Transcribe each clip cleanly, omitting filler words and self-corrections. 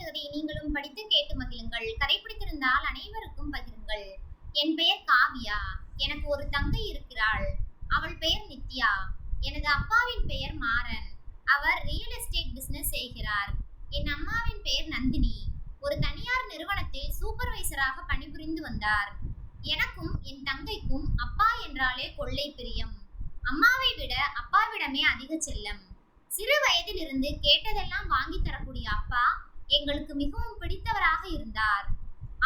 புத்தகத்தை நீங்களும் படித்து கேட்டு மகிழுங்கள். கதை பிடித்திருந்தால் அனைவருக்கும் பகிருங்கள். என் பெயர் காவியா. எனக்கு ஒரு தங்கை இருக்கிறாள். அவள் பெயர் நித்யா. எனது அப்பாவின் பெயர் மாறன். அவர் ரியல் எஸ்டேட் பிசினஸ் செய்கிறார். என் அம்மாவின் பெயர் நந்தினி. ஒரு தனியார் நிறுவனத்தில் சூப்பர்வைசராக பணிபுரிந்து வந்தார். எனக்கும் என் தங்கைக்கும் அப்பா என்றாலே கொள்ளை பிரியம். அம்மாவை விட அப்பாவிடமே அதிக செல்லம். சிறு வயதிலிருந்து கேட்டதெல்லாம் வாங்கி தரக்கூடிய அப்பா எங்களுக்கு மிகவும் பிடித்தவராக இருந்தார்.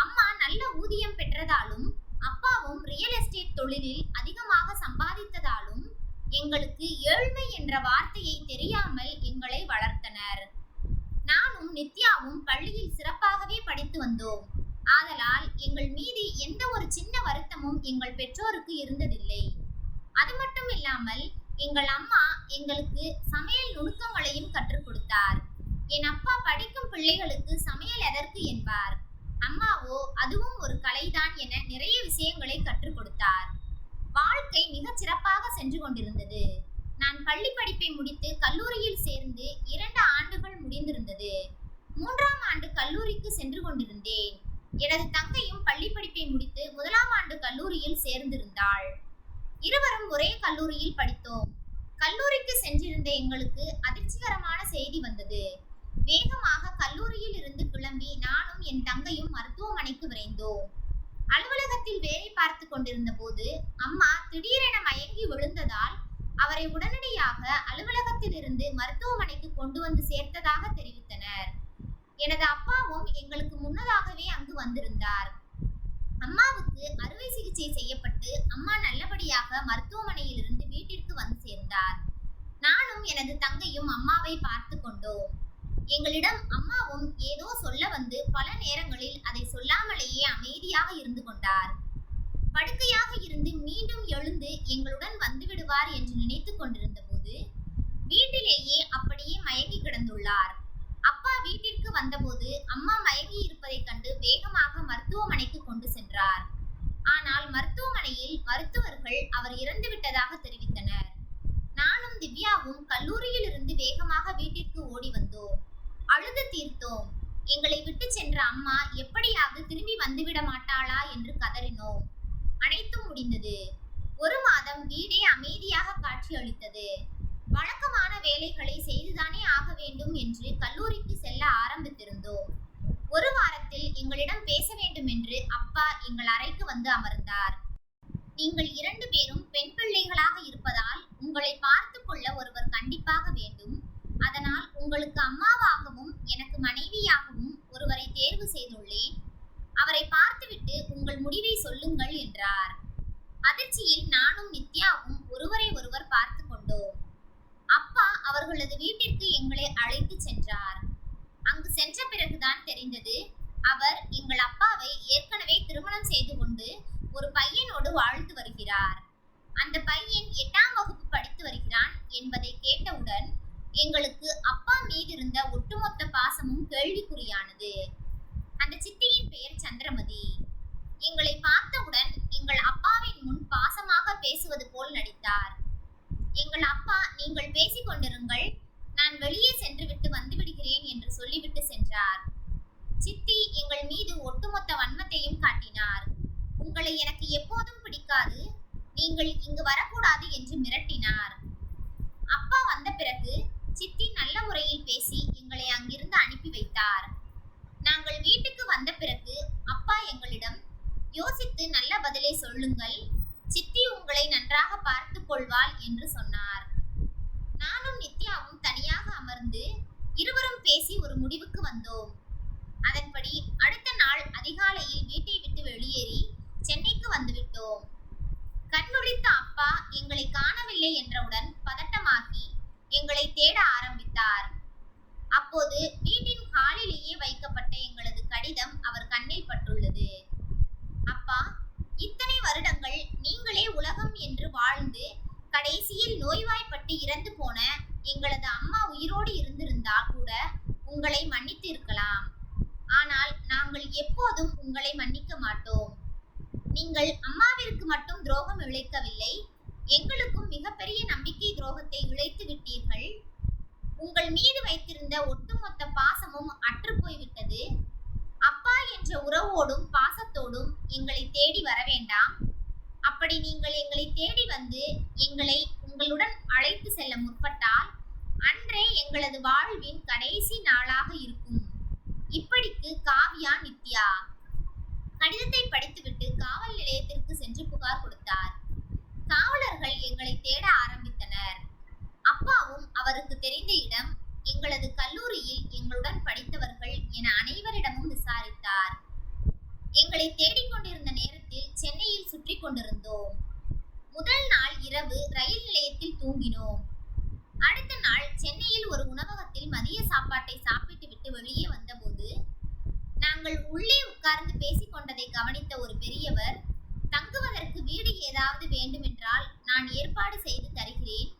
அம்மா நல்ல ஊதியம் பெற்றதாலும் அப்பாவும் ரியல் எஸ்டேட் தொழிலில் அதிகமாக சம்பாதித்ததாலும் எங்களுக்கு ஏழ்மை என்ற வார்த்தையை தெரியாமல் எங்களை வளர்த்தனர். நானும் நித்யாவும் பள்ளியில் சிறப்பாகவே படித்து வந்தோம். ஆதலால் எங்கள் மீது எந்த ஒரு சின்ன வருத்தமும் எங்கள் பெற்றோருக்கு இருந்ததில்லை. அது மட்டும் இல்லாமல் எங்கள் அம்மா எங்களுக்கு சமையல் நுணுக்கங்களையும் கற்றுக் கொடுத்தார். என் அப்பா படிக்கும் பிள்ளைகளுக்கு சமையல் எதற்கு என்பார். அம்மாவோ அதுவும் ஒரு கலைதான் என நிறைய விஷயங்களை கற்றுக் கொடுத்தார். வாழ்க்கை மிகச் சிறப்பாக சென்று கொண்டிருந்தது. நான் பள்ளி படிப்பை முடித்து கல்லூரியில் சேர்ந்து 2 ஆண்டுகள் முடிந்திருந்தது. 3ஆம் ஆண்டு கல்லூரிக்கு சென்று கொண்டிருந்தேன். எனது தங்கையும் பள்ளி படிப்பை முடித்து 1ஆம் ஆண்டு கல்லூரியில் சேர்ந்திருந்தாள். இருவரும் ஒரே கல்லூரியில் படித்தோம். கல்லூரிக்கு சென்றிருந்த எங்களுக்கு அதிர்ச்சிகரமான செய்தி வந்தது. வேகமாக கல்லூரியில் இருந்து கிளம்பி நானும் என் தங்கையும் மருத்துவமனைக்கு விரைந்தோம். அலுவலகத்தில் வேலை பார்த்து கொண்டிருந்த போது அம்மா திடீரென மயங்கி விழுந்ததால் அவரை உடனடியாக அலுவலகத்தில் இருந்து மருத்துவமனைக்கு கொண்டு வந்து சேர்த்ததாக தெரிவித்தனர். எனது அப்பாவும் எங்களுக்கு முன்னதாகவே அங்கு வந்திருந்தார். அம்மாவுக்கு அறுவை சிகிச்சை செய்யப்பட்டு அம்மா நல்லபடியாக மருத்துவமனையில் இருந்து வீட்டிற்கு வந்து சேர்ந்தார். நானும் எனது தங்கையும் அம்மாவை பார்த்து கொண்டோம். எங்களிடம் அம்மாவும் ஏதோ சொல்ல வந்து பல நேரங்களில் அதை சொல்லாமலேயே அமைதியாக இருந்து கொண்டார். படுக்கையாக இருந்து மீண்டும் எழுந்து எங்களுடன் வந்து விடுவார் என்று நினைத்து கொண்டிருந்த போது வீட்டிலேயே அப்படியே மயங்கி கிடந்துள்ளார். அப்பா வீட்டிற்கு வந்தபோது அம்மா மயங்கி இருப்பதை கண்டு வேகமாக மருத்துவமனைக்கு கொண்டு சென்றார். ஆனால் மருத்துவமனையில் மருத்துவர்கள் அவர் இறந்து விட்டதாக தெரிவித்தனர். நானும் திவ்யாவும் கல்லூரியில் இருந்து வேகமாக வீட்டிற்கு ஓடி வந்தோம். அழுது தீர்த்தோம். எங்களை விட்டு சென்ற அம்மா எப்படியாவது திரும்பி வந்துவிட மாட்டாளா என்று கதறினோம். அனைத்தும் முடிந்தது. 1 மாதம் வீடே அமைதியாக காட்சி அளித்தது. வழக்கமான வேலைகளை செய்துதானே ஆக வேண்டும் என்று கல்லூரிக்கு செல்ல ஆரம்பித்திருந்தோம். 1 வாரத்தில் எங்களிடம் பேச வேண்டும் என்று அப்பா எங்கள் அறைக்கு வந்து அமர்ந்தார். நீங்கள் 2 பேரும் பெண் பிள்ளைகளாக இருப்பதால் உங்களை பார்த்து கொள்ள ஒருவர் கண்டிப்பாக வேண்டும். அதனால் உங்களுக்கு அம்மாவாகவும் எனக்கு மனைவியாகவும் ஒருவரை தேர்வு செய்துள்ளேன். அவரை பார்த்துவிட்டு உங்கள் முடிவை சொல்லுங்கள் என்றார். அதிர்ச்சியில் நானும் நித்யாவும் ஒருவரை ஒருவர் பார்த்து கொண்டோம். அப்பா அவர்களது வீட்டிற்கு எங்களை அழைத்து சென்றார். அங்கு சென்ற பிறகுதான் தெரிந்தது, அவர் எங்கள் அப்பாவை ஏற்கனவே திருமணம் செய்து கொண்டு ஒரு பையனோடு வாழ்ந்து வருகிறார். அந்த பையன் 8ஆம் வகுப்பு படித்து வருகிறான் என்பதை கேட்டவுடன் எங்களுக்கு அப்பா மீது இருந்த ஒட்டுமொத்த பாசமும் கேள்விக்குறியானது. அந்த சித்தியின் பெயர் சந்திரமதி. எங்களை பார்த்தவுடன் எங்கள் அப்பாவின் முன் பாசமாக பேசுவது போல் நடித்தார். எங்கள் அப்பா, நீங்கள் பேசிக் கொண்டிருங்கள், நான் வெளியே சென்று விட்டு வந்து விடுகிறேன் என்று சொல்லிவிட்டு சென்றார். சித்தி எங்கள் மீது ஒட்டுமொத்த வன்மத்தையும் காட்டினார். உங்களை எனக்கு எப்போதும் பிடிக்காது, நீங்கள் இங்கு வரக்கூடாது என்று மிரட்டினார். அப்பா வந்த பிறகு சித்தி நல்ல முறையில் பேசி எங்களை அங்கிருந்து அனுப்பி வைத்தார். நாங்கள் வீட்டுக்கு வந்த பிறகு அப்பா எங்களிடம், யோசித்து நல்ல பதிலை சொல்லுங்கள், சித்தி உங்களை நன்றாக பார்த்து கொள்வாள் என்று சொன்னார். நானும் நித்யாவும் தனியாக அமர்ந்து இருவரும் பேசி ஒரு முடிவுக்கு வந்தோம். அதன்படி அடுத்த நாள் அதிகாலையில் வீட்டை விட்டு வெளியேறி சென்னைக்கு வந்துவிட்டோம். கண்ணுழித்த அப்பா எங்களை காணவில்லை என்றவுடன் பதட்டமாகி எங்களை தேட ஆரம்பித்தார். அப்போது வீட்டின் ஹாலிலேயே வைக்கப்பட்ட எங்களது கடிதம் அவர் கண்ணில் பட்டுள்ளது. அப்பா, இத்தனை வருடங்கள் நீங்களே உலகம் என்று வாழ்ந்து கடைசியில் நோய்வாய்ப்பட்டு இறந்து போன எங்களது அம்மா உயிரோடு இருந்திருந்தால் கூட உங்களை மன்னித்து இருக்கலாம். ஆனால் நாங்கள் எப்போதும் உங்களை மன்னிக்க மாட்டோம். நீங்கள் அம்மாவிற்கு மட்டும் துரோகம் இழைக்கவில்லை, எங்களுக்கும் மிகப்பெரிய நம்பிக்கை துரோகத்தை இழைத்து விட்டீர்கள். உங்கள் மீது வைத்திருந்த ஒட்டுமொத்த பாசமும் அற்று போய்விட்டது. கேட்டது. அப்பா என்ற உறவோடும் பாசத்தோடும் எங்களை தேடி வர வேண்டாம். அப்படி நீங்கள் எங்களை தேடி வந்து எங்களை உங்களுடன் அழைத்து செல்ல முற்பட்டால் அன்றே எங்களது வாழ்வின் கடைசி நாளாக இருக்கும். இப்படிக்கு காவ்யா நித்யா. கடிதத்தை படித்துவிட்டு காவல் நிலையத்திற்கு சென்று புகார் கொடுத்தார். காவலர்கள் எங்களை தேட ஆரம்பித்தனர். அப்பாவும் அவருக்கு தெரிந்த இடம், எங்களது கல்லூரியில் எங்களுடன் படித்தவர்கள் என அனைவரிடமும் விசாரித்தார். எங்களை தேடிக்கொண்டிருந்த நேரத்தில் சென்னையில் சுற்றி கொண்டிருந்தோம். முதல் நாள் இரவு ரயில் நிலையத்தில் தூங்கினோம். அடுத்த நாள் சென்னையில் ஒரு உணவகத்தில் மதிய சாப்பாட்டை சாப்பிட்டு விட்டு வெளியே வந்தபோது நாங்கள் உள்ளே உட்கார்ந்து பேசிக் கொண்டதை கவனித்த ஒரு பெரியவர், தங்குவதற்கு வீடு ஏதாவது வேண்டுமென்றால் நான் ஏற்பாடு செய்து தருகிறேன்,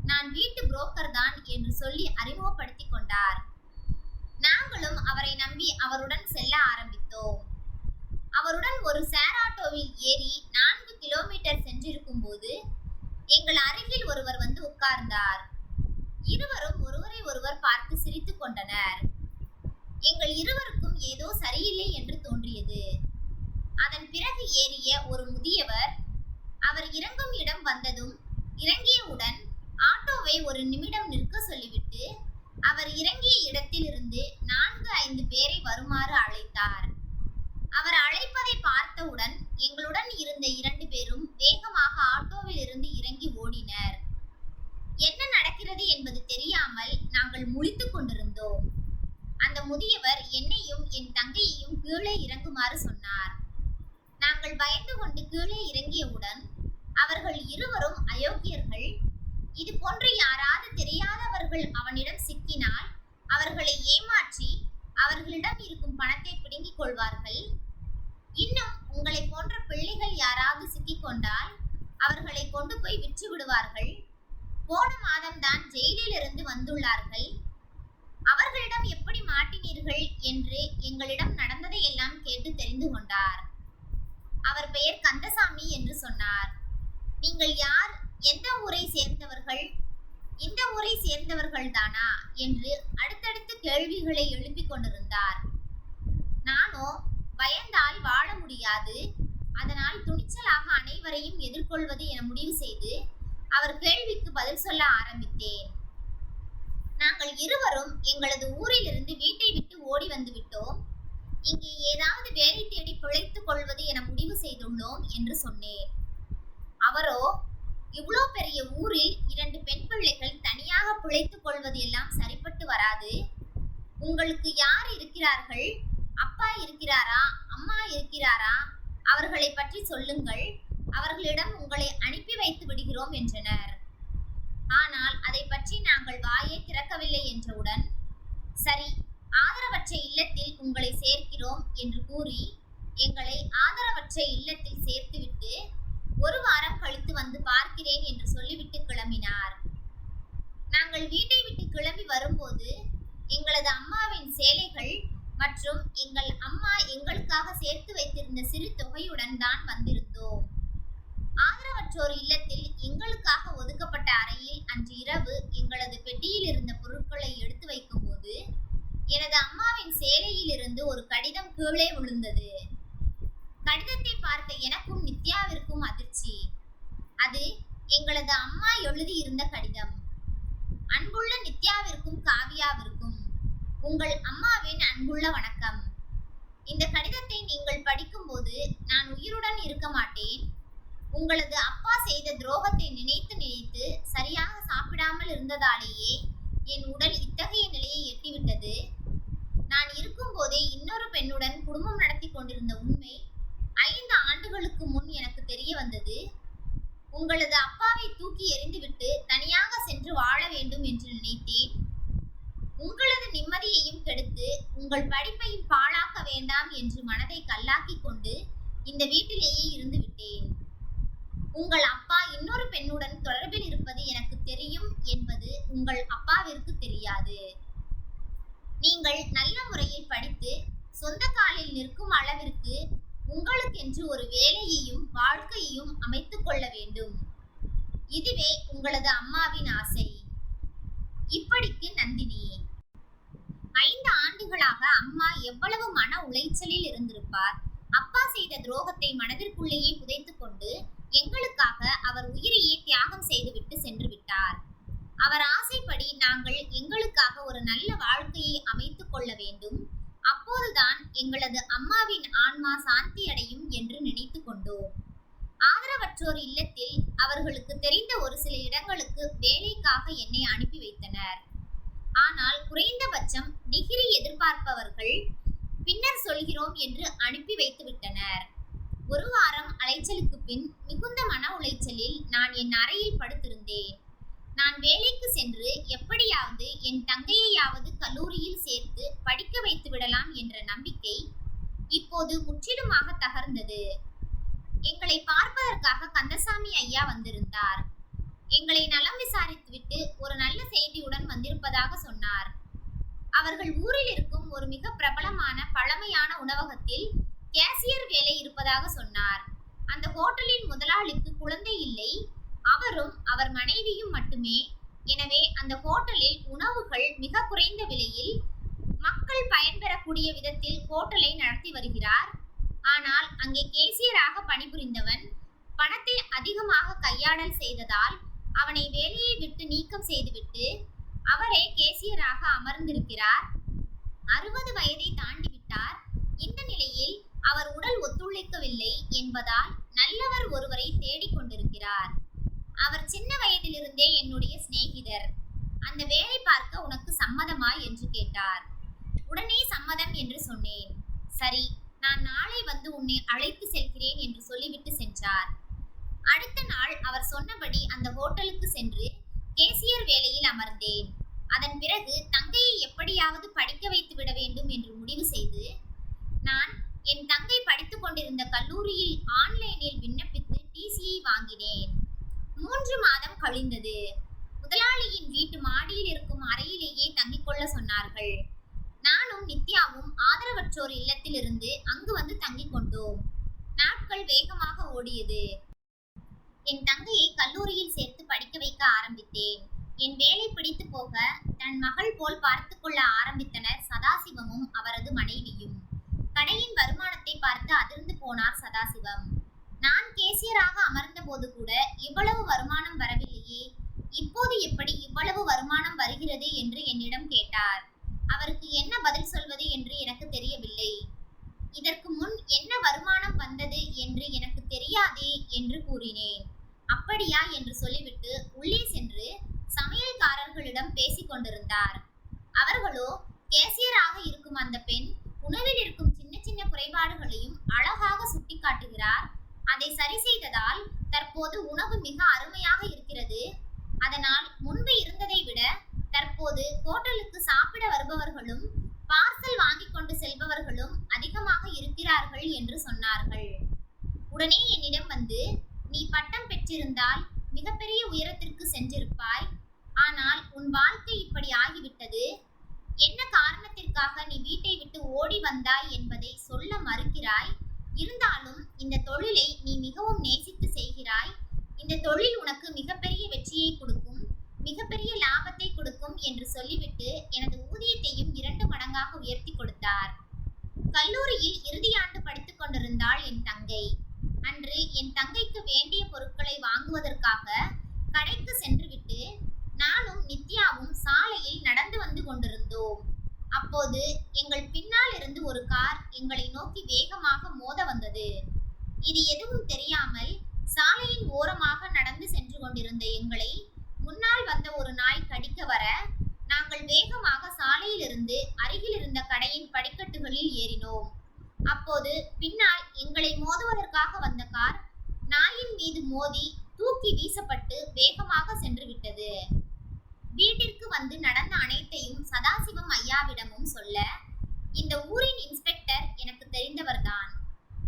நான் வீட்டு புரோக்கர் தான் என்று சொல்லி அறிமுகப்படுத்திக் கொண்டார். நாங்களும் அவரை நம்பி அவருடன் செல்ல ஆரம்பித்தோம். அவருடன் ஒரு ஷேர் ஆட்டோவில் ஏறி 4 கிலோமீட்டர் சென்றிருக்கும் போது எங்கள் அருகில் ஒருவர் வந்து உட்கார்ந்தார். இருவரும் ஒருவரை ஒருவர் பார்த்து சிரித்துக் கொண்டனர். எங்கள் இருவருக்கும் ஏதோ சரியில்லை என்று தோன்றியது. அதன் பிறகு ஏறிய ஒரு முதியவர், அவர் இறங்கும் இடம் வந்ததும் இறங்கியவுடன் ஆட்டோவை ஒரு நிமிடம் நிற்க சொல்லிவிட்டு அவர் இறங்கிய இடத்திலிருந்து 4-5 பேரை வருமாறு அழைத்தார். அவர் அழைப்பதை பார்த்தவுடன் எங்களுடன் இருந்த 2 பேரும் வேகமாக ஆட்டோவில் இருந்து இறங்கி ஓடினர். என்ன நடக்கிறது என்பது தெரியாமல் நாங்கள் முழித்துக் கொண்டிருந்தோம். அந்த முதியவர் என்னையும் என் தங்கையையும் கீழே இறங்குமாறு சொன்னார். நாங்கள் பயந்து கொண்டு கீழே இறங்கியவுடன் அவர்கள் இருவரும் அயோக்கியர்கள், இது போன்று யாராவது தெரியாதவர்கள் அவனிடம் சிக்கினால் அவர்களை ஏமாற்றி அவர்களிடம் இருக்கும் பணத்தை பிடுங்கிக் கொள்வார்கள். இன்னும் உங்களை போன்ற பிள்ளைகள் யாராவது சிக்கிக்கொண்டால் அவர்களை கொண்டு போய் விற்று விடுவார்கள். போன மாதம்தான் ஜெயிலில் இருந்து வந்துள்ளார்கள். அவர்களிடம் எப்படி மாட்டினீர்கள் என்று எங்களிடம் நடந்ததை எல்லாம் கேட்டு தெரிந்து கொண்டார். அவர் பெயர் கந்தசாமி என்று சொன்னார். நீங்கள் யார், எந்த ஊரை சேர்ந்தவர்கள், இந்த ஊரை சேர்ந்தவர்கள் தானா என்று அடுத்தடுத்து கேள்விகளை எழுப்பிக் கொண்டிருந்தார். நானோ பயந்தால் வாழ முடியாது, அதனால் துணிச்சலாக அனைவரையும் எதிர்கொள்வது என முடிவு செய்து அவர் கேள்விக்கு பதில் சொல்ல ஆரம்பித்தேன். நாங்கள் இருவரும் எங்களது ஊரிலிருந்து வீட்டை விட்டு ஓடி வந்து விட்டோம். இங்கே ஏதாவது வேலை தேடி பிழைத்துக் கொள்வது என முடிவு செய்துள்ளோம் என்று சொன்னேன். அவரோ, இவ்வளோ பெரிய ஊரில் 2 பெண் பிள்ளைகள் தனியாக பிழைத்துக் கொள்வது எல்லாம் சரிப்பட்டு வராது. உங்களுக்கு யார் இருக்கிறார்கள்? அப்பா இருக்கிறாரா, அம்மா இருக்கிறாரா? அவர்களை பற்றி சொல்லுங்கள், அவர்களிடம் உங்களை அனுப்பி வைத்து விடுகிறோம் என்றனர். ஆனால் அதை பற்றி நாங்கள் வாயை திறக்கவில்லை என்றவுடன், சரி, ஆதரவற்ற இல்லத்தில் உங்களை சேர்க்கிறோம் என்று கூறி எங்களை ஆதரவற்ற இல்லத்தில் சேர்த்துவிட்டு 1 வாரம் கழித்து வந்து பார்க்கிறேன் என்று சொல்லிவிட்டு கிளம்பினார். நாங்கள் வீட்டை விட்டு கிளம்பி வரும்போது எங்களது அம்மாவின் சேலைகள் மற்றும் எங்கள் அம்மா எங்களுக்காக சேர்த்து வைத்திருந்த சிறு தொகையுடன் தான் வந்திருந்தோம். ஆதரவற்றோர் இல்லத்தில் எங்களுக்காக ஒதுக்கப்பட்ட அறையில் அன்று இரவு எங்களது பெட்டியில் இருந்த பொருட்களை எடுத்து வைக்கும் போது எனது அம்மாவின் சேலையில் இருந்து ஒரு கடிதம் கீழே விழுந்தது. கடிதத்தை பார்த்த எனக்கும் நித்யாவிற்கும் அதிர்ச்சி. அது எங்களது அம்மா எழுதி இருந்த கடிதம். அன்புள்ள நித்யாவிற்கும் காவியாவிற்கும் உங்கள் அம்மாவின் அன்புள்ள வணக்கம். இந்த கடிதத்தை நீங்கள் படிக்கும்போது நான் உயிருடன் இருக்க மாட்டேன். உங்களது அப்பா செய்த துரோகத்தை நினைத்து நினைத்து சரியாக சாப்பிடாமல் இருந்ததாலேயே என் உடல் இத்தகைய நிலையை எட்டிவிட்டது. நான் இருக்கும் போதே இன்னொரு பெண்ணுடன் குடும்பம் நடத்தி கொண்டிருந்த உண்மை 5 ஆண்டுகளுக்கு முன் எனக்கு தெரிய வந்தது. உங்களது அப்பாவை தூக்கி எறிந்துவிட்டு தனியாக சென்று வாழ வேண்டும் என்று நினைத்தேன். உங்களது நிம்மதியையும் கெடுத்து உங்கள் படிப்பையும் பாழாக்க வேண்டாம் என்று மனதை கல்லாக்கி கொண்டு இந்த வீட்டிலேயே இருந்து விட்டேன். உங்கள் அப்பா இன்னொரு பெண்ணுடன் தொடர்பில் இருப்பது எனக்கு தெரியும் என்பது உங்கள் அப்பாவிற்கு தெரியாது. நீங்கள் நல்ல முறையில் படித்து சொந்த காலில் நிற்கும் அளவிற்கு உங்களுக்கென்று ஒரு வேலையையும் வாழ்க்கையையும் அமைத்துக் கொள்ள வேண்டும். இதுவே உங்களது அம்மாவின் ஆசை. இப்படிக்கு நந்தினி. 5 ஆண்டுகளாக அம்மா எவ்வளவு மன உளைச்சலில் இருந்திருப்பார். அப்பா செய்த துரோகத்தை மனதிற்குள்ளேயே புதைத்து கொண்டு எங்களுக்காக அவர் உயிரையே தியாகம் செய்துவிட்டு சென்று விட்டார். அவர் ஆசைப்படி நாங்கள் எங்களுக்காக ஒரு நல்ல வாழ்க்கையை அமைத்துக் கொள்ள வேண்டும். அப்போதுதான் எங்களது அம்மாவின் ஆன்மா சாந்தி அடையும் என்று நினைத்து கொண்டோம். ஆதரவற்றோர் இல்லத்தில் அவர்களுக்கு தெரிந்த ஒரு சில இடங்களுக்கு வேலைக்காக என்னை அனுப்பி வைத்தனர். ஆனால் குறைந்தபட்சம் டிகிரி எதிர்பார்ப்பவர்கள் பின்னர் சொல்கிறோம் என்று அனுப்பி வைத்து விட்டனர். ஒரு வாரம் அலைச்சலுக்கு பின் மிகுந்த மன உளைச்சலில் நான் என் அறையில் படுத்திருந்தேன். நான் வேலைக்கு சென்று எப்படியாவது என் தங்கையையாவது கல்லூரியில் சேர்த்து படிக்க வைத்து விடலாம் என்ற நம்பிக்கை இப்போது முற்றிலுமாக தகர்ந்தது. எங்களை பார்ப்பதற்காக கந்தசாமி ஐயா வந்திருந்தார். எங்களை நலம் விசாரித்துவிட்டு ஒரு நல்ல செய்தியுடன் வந்திருப்பதாக சொன்னார். அவர்கள் ஊரில் இருக்கும் ஒரு மிக பிரபலமான பழமையான உணவகத்தில் கேசியர் வேலை இருப்பதாக சொன்னார். அந்த ஹோட்டலின் முதலாளிக்கு குழந்தை இல்லை, அவரும் அவர் மனைவியும் மட்டுமே. எனவே அந்த ஹோட்டலில் உணவுகள் மிக குறைந்த விலையில் மக்கள் பயன்பெறக்கூடிய விதத்தில் ஹோட்டலை நடத்தி வருகிறார். ஆனால் அங்கே கேசியராக பணிபுரிந்தவன் பணத்தை அதிகமாக கையாடல் செய்ததால் அவனை வேலையை விட்டு நீக்கம் செய்துவிட்டு அவரே கேசியராக அமர்ந்திருக்கிறார். 60 வயதை தாண்டிவிட்டார். இந்த நிலையில் அவர் உடல் ஒத்துழைக்கவில்லை என்பதால் நல்லவர் ஒருவரை தேடிக்கொண்டிருக்கிறார். அவர் சின்ன வயதிலிருந்தே என்னுடைய சிநேகிதர். அந்த வேலை பார்க்க உனக்கு சம்மதமா என்று கேட்டார். உடனே சம்மதம் என்று சொன்னேன். சரி, நான் நாளை வந்து உன்னை அழைத்து செல்கிறேன் என்று சொல்லிவிட்டு சென்றார். அடுத்த நாள் அவர் சொன்னபடி அந்த ஹோட்டலுக்கு சென்று கேசியர் வேலையில் அமர்ந்தேன். அதன் பிறகு தங்கையை எப்படியாவது படிக்க வைத்து விட வேண்டும் என்று முடிவு செய்து நான் என் தங்கை படித்துக் கொண்டிருந்த கல்லூரியில் ஆன்லைனில் விண்ணப்பித்து டிசியை வாங்கினேன். 3 மாதம் கழிந்தது. முதலாளியின் வீட்டு மாடியில் இருக்கும் அறையிலேயே தங்கிக் கொள்ள சொன்னார்கள். நானும் நித்யாவும் ஆதரவற்றோர் இல்லத்திலிருந்து அங்கு வந்து தங்கிக் கொண்டோம். நாட்கள் வேகமாக ஓடியது. என் தங்கையை கல்லூரியில் சேர்த்து படிக்க வைக்க ஆரம்பித்தேன். என் வேலை பிடித்து போக தன் மகள் போல் பார்த்து கொள்ள ஆரம்பித்தனர் சதாசிவமும் அவரது மனைவியும். கடையின் வருமானத்தை பார்த்து அதிர்ந்து போனார் சதாசிவம். நான் கேசியராக அமர்ந்த போது கூட இவ்வளவு வருமானம் வரவில்லையே, இப்போது எப்படி இவ்வளவு வருமானம் வருகிறது என்று என்னிடம் கேட்டார். அவருக்கு என்ன பதில் சொல்வது என்று எனக்கு தெரியவில்லை. இதற்கு முன் என்ன வருமானம் வந்தது என்று எனக்கு தெரியாதே என்று கூறினேன். அப்படியா என்று சொல்லிவிட்டு உள்ளே சென்று சமையல்காரர்களிடம் பேசிக் கொண்டிருந்தார். அவர்களோ கேசியராக இருக்கும் அந்த பெண் உணவில் இருக்கும் சின்ன சின்ன குறைபாடுகளையும் அழகாக சுட்டிக்காட்டுகிறார். அதை சரி செய்ததால் தற்போது உணவு மிக அருமையாக இருக்கிறது. அதனால் முன்பு இருந்ததை விட தற்போது ஹோட்டலுக்கு சாப்பிட வருபவர்களும் பார்சல் வாங்கி கொண்டு செல்பவர்களும் அதிகமாக இருக்கிறார்கள் என்று சொன்னார்கள். உடனே என்னிடம் வந்து, நீ பட்டம் பெற்றிருந்தால் மிகப்பெரிய உயரத்திற்கு சென்றிருப்பாய். ஆனால் உன் வாழ்க்கை இப்படி ஆகிவிட்டது. என்ன காரணத்திற்காக நீ வீட்டை விட்டு ஓடி வந்தாய் என்பதை சொல்ல மறுக்கிறாய். இருந்தாலும் இந்த தொழிலை நீ மிகவும் நேசித்து செய்கிறாய். இந்த தொழில் உனக்கு மிகப்பெரிய வெற்றியை கொடுக்கும், மிகப்பெரிய லாபத்தை கொடுக்கும் என்று சொல்லிவிட்டு எனது ஊதியத்தையும் 2 மடங்காக உயர்த்தி கொடுத்தார். கல்லூரியில் இறுதியாண்டு படித்துக் கொண்டிருந்தாள் என் தங்கை. அன்று என் தங்கைக்கு வேண்டிய பொருட்களை வாங்குவதற்காக கடைக்கு சென்றுவிட்டு நானும் நித்யாவும் சாலையில் நடந்து வந்து கொண்டிருந்தோம். அப்போது எங்கள் பின்னால் இருந்து ஒரு கார் எங்களை நோக்கி வேகமாக மோத வந்தது. இது எதுவும் தெரியாமல் சாலையின் ஓரமாக நடந்து சென்று கொண்டிருந்த எங்களை முன்னால் வந்த ஒரு நாய் கடிக்க வர நாங்கள் வேகமாக சாலையிலிருந்து அருகில் இருந்த கடையின் படிக்கட்டுகளில் ஏறினோம். அப்போது பின்னால் எங்களை மோதுவதற்காக வந்த கார் நாயின் மீது மோதி தூக்கி வீசப்பட்டு வேகமாக சென்று விட்டது. வீட்டிற்கு வந்து நடந்த அனைத்தையும் சதாசிவம் ஐயாவிடமும் சொல்ல, இந்த ஊரின் இன்ஸ்பெக்டர் எனக்கு தெரிந்தவர்தான்,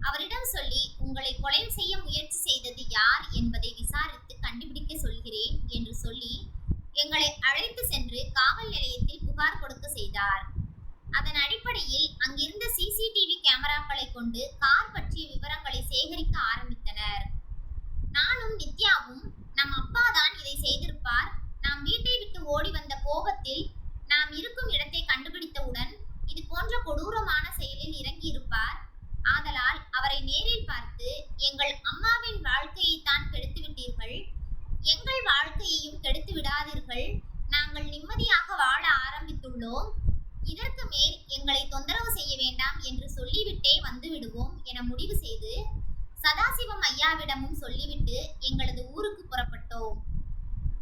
அவரிடம் சொல்லி உங்களை கொலை செய்ய முயற்சி செய்தது யார் என்பதை விசாரித்து கண்டுபிடிக்க சொல்கிறேன் என்று சொல்லி எங்களை அழைத்து சென்று காவல் நிலையத்தில் புகார் கொடுக்க செய்தார். அதன் அடிப்படையில் அங்கிருந்த சிசிடிவி கேமராக்களை கொண்டு கார் பற்றிய விவரங்களை சேகரிக்க ஆரம்பித்தனர். நானும் நித்யாவும் நம் அப்பா தான் இதை செய்திருப்பார், நாம் வீட்டை விட்டு ஓடி வந்த கோபத்தில் நாம் இருக்கும் இடத்தை கண்டுபிடித்தவுடன் இது போன்ற கொடூர வந்துள்ளோம். இதற்கு மேல் எங்களை தொந்தரவு செய்ய வேண்டாம் என்று சொல்லிவிட்டே வந்து விடுவோம் என முடிவு செய்து சதாசிவம் ஐயாவிடமும் சொல்லிவிட்டு எங்களது ஊருக்கு புறப்பட்டோம்.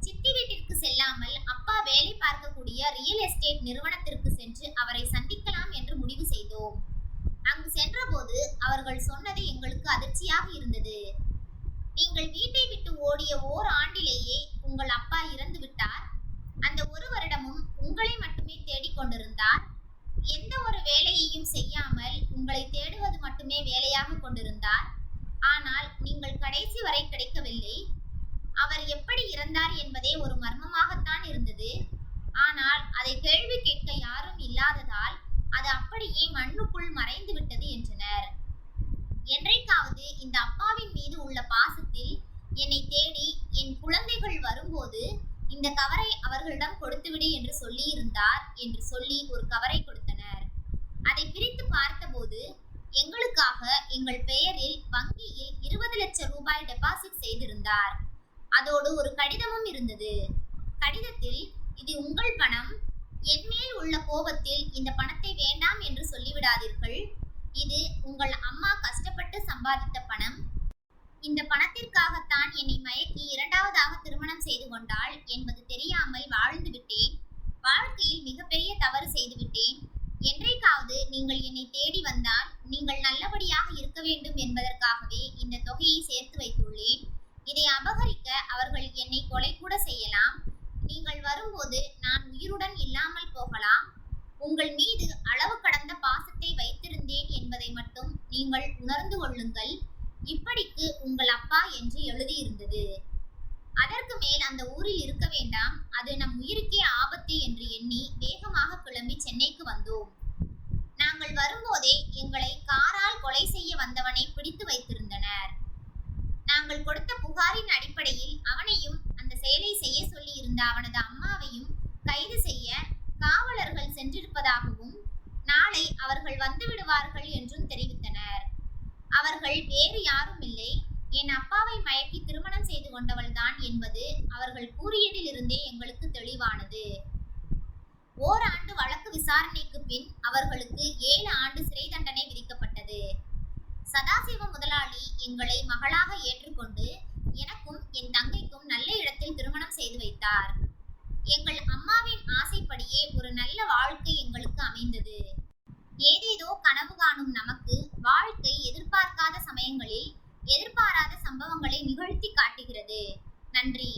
சித்தி வீட்டிற்கு செல்லாமல் அப்பா வேலை பார்க்கக்கூடிய ரியல் எஸ்டேட் நிறுவனத்திற்கு சென்று அவரை சந்திக்கலாம் என்று முடிவு செய்தோம். அங்கு சென்றபோது அவர்கள் சொன்னது எங்களுக்கு அதிர்ச்சியாக இருந்தது. நீங்கள் வீட்டை விட்டு ஓடிய ஓராண்டிலேயே உங்கள் அப்பா இறந்து விட்டார். அந்த ஒரு வருடமும் உங்களை மட்டுமே தேடிக்கொண்டிருந்தார். எந்த ஒரு வேலையையும் செய்யாமல் உங்களை தேடுவது மட்டுமே வேலையாக கொண்டிருந்தார். ஆனால் நீங்கள் கடைசி வரை கிடைக்கவில்லை. அவர் எப்படி இறந்தார் என்பதே ஒரு மர்மமாகத்தான் இருந்தது. ஆனால் அதை கேள்வி கேட்க யாரும் இல்லாததால் அது அப்படியே மண்ணுக்குள் மறைந்து விட்டது என்றனர். என்றைக்காவது இந்த அப்பாவின் மீது உள்ள பாசத்தில் என்னை தேடி என் குழந்தைகள் வரும்போது இந்த கவரை அவர்களிடம் கொடுத்துவிடு என்று சொல்லி இருந்தார் என்று சொல்லி ஒரு கவரை கொடுத்தனர். அதை பிரித்து பார்த்தபோது எங்களுக்காக எங்கள் பெயரில் வங்கியில் 20 லட்சம் ரூபாய் டெபாசிட் செய்திருந்தார். அதோடு ஒரு கடிதமும் இருந்தது. கடிதத்தில், இது உங்கள் பணம். என் மேல் உள்ள கோபத்தில் இந்த பணத்தை வேண்டாம் என்று சொல்லிவிடாதீர்கள். இது உங்கள் அம்மா கஷ்டப்பட்டு சம்பாதித்த பணம். இந்த பணத்திற்காகத்தான் என்னை மயக்கி இரண்டாவதாக திருமணம் செய்து கொண்டாள் என்பது தெரியாமல் வாழ்ந்து விட்டேன். வாழ்க்கையில் மிகப்பெரிய தவறு செய்துவிட்டேன். என்றைக்காவது நீங்கள் என்னை தேடி வந்தால் நீங்கள் நல்லபடியாக இருக்க வேண்டும் என்பதற்காகவே இந்த தொகையை சேர்த்து வைத்துள்ளேன். இதை அபகரிக்க அவர்கள் என்னை கொலை கூட செய்யலாம். நீங்கள் வரும்போது நான் உயிருடன் இல்லாமல் போகலாம். உங்கள் மீது அளவு கடந்த பாசத்தை வைத்திருந்தேன் என்பதை மட்டும் நீங்கள் உணர்ந்து கொள்ளுங்கள். இப்படிக்கு உங்கள் அப்பா என்று எழுதியிருந்தது. அதற்கு மேல் அந்த ஊரில் இருக்க வேண்டாம், அது நம் உயிருக்கே ஆபத்து என்று எண்ணி வேகமாக கிளம்பி சென்னைக்கு வந்தோம். நாங்கள் வரும்போதே எங்களை காரால் கொலை செய்ய வந்தவனை பிடித்து வைத்திருந்தனர். நாங்கள் கொடுத்த புகாரின் அடிப்படையில் அவனையும் அந்த செயலை செய்ய சொல்லி இருந்த அவனது அம்மாவையும் கைது செய்ய காவலர்கள் சென்றிருப்பதாகவும் நாளை அவர்கள் வந்து விடுவார்கள் என்றும் தெரிவித்தனர். அவர்கள் வேறு யாரும் இல்லை, என் அப்பாவை மயக்கி திருமணம் செய்து கொண்டவள்தான் என்பது அவர்கள் கூறியதில் இருந்தே எங்களுக்கு தெளிவானது. ஓராண்டு வழக்கு விசாரணைக்கு பின் அவர்களுக்கு 7 ஆண்டு சிறை தண்டனை விதிக்கப்பட்டது. சதாசிவ முதலாளி எங்களை மகளாக ஏற்றுக்கொண்டு எனக்கும் என் தங்கைக்கும் நல்ல இடத்தில் திருமணம் செய்து வைத்தார். எங்கள் அம்மாவின் ஆசைப்படியே ஒரு நல்ல வாழ்க்கை எங்களுக்கு அமைந்தது. ஏதேதோ கனவு காணும் நமக்கு வாழ்க்கை எதிர்பார்க்காத சமயங்களில் எதிர்பாராத சம்பவங்களை நிகழ்த்தி காட்டுகிறது. நன்றி.